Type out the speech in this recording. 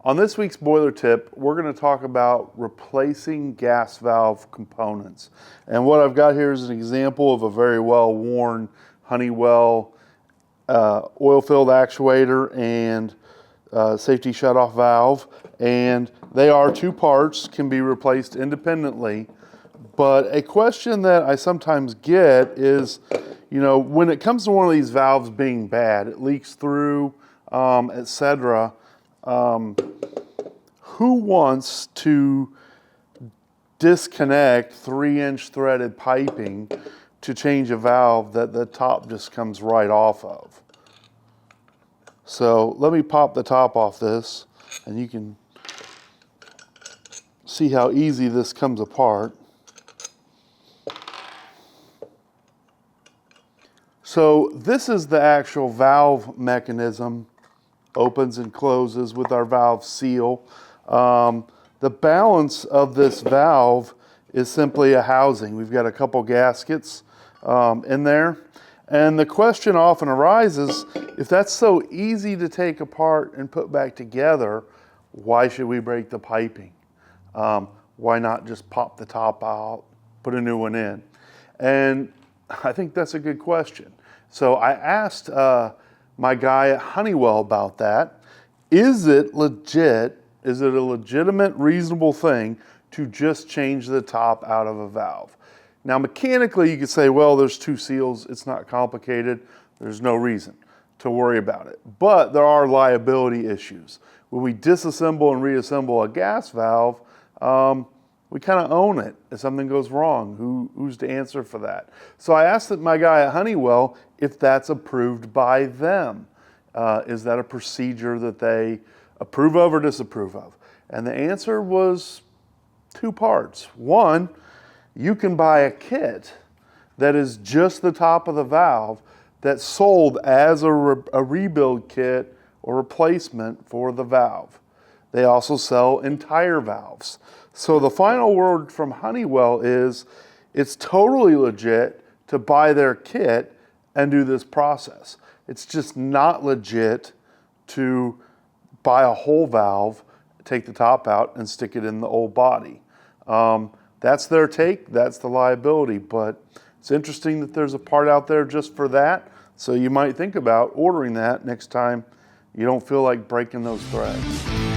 On this week's boiler tip, we're going to talk about replacing gas valve components. And what I've got here is an example of a very well-worn Honeywell oil-filled actuator and safety shutoff valve. And they are two parts, can be replaced independently. But a question that I sometimes get is, when it comes to one of these valves being bad, it leaks through, etc. Who wants to disconnect 3-inch threaded piping to change a valve that the top just comes right off of? So let me pop the top off this, and you can see how easy this comes apart. So this is the actual valve mechanism. Opens and closes with our valve seal. The balance of this valve is simply a housing. We've got a couple gaskets in there. And the question often arises, if that's so easy to take apart and put back together, why should we break the piping? Why not just pop the top out, put a new one in? And I think that's a good question. So I asked my guy at Honeywell about that. Is it legit? Is it a legitimate, reasonable thing to just change the top out of a valve? Now, mechanically, you could say, well, there's two seals. It's not complicated. There's no reason to worry about it. But there are liability issues. When we disassemble and reassemble a gas valve, we kind of own it. If something goes wrong, who's to answer for that? So I asked my guy at Honeywell if that's approved by them. Is that a procedure that they approve of or disapprove of? And the answer was two parts. One, you can buy a kit that is just the top of the valve that's sold as a rebuild kit or replacement for the valve. They also sell entire valves. So the final word from Honeywell is it's totally legit to buy their kit and do this process. It's just not legit to buy a whole valve, take the top out, and stick it in the old body. That's their take, that's the liability, but it's interesting that there's a part out there just for that, so you might think about ordering that next time you don't feel like breaking those threads.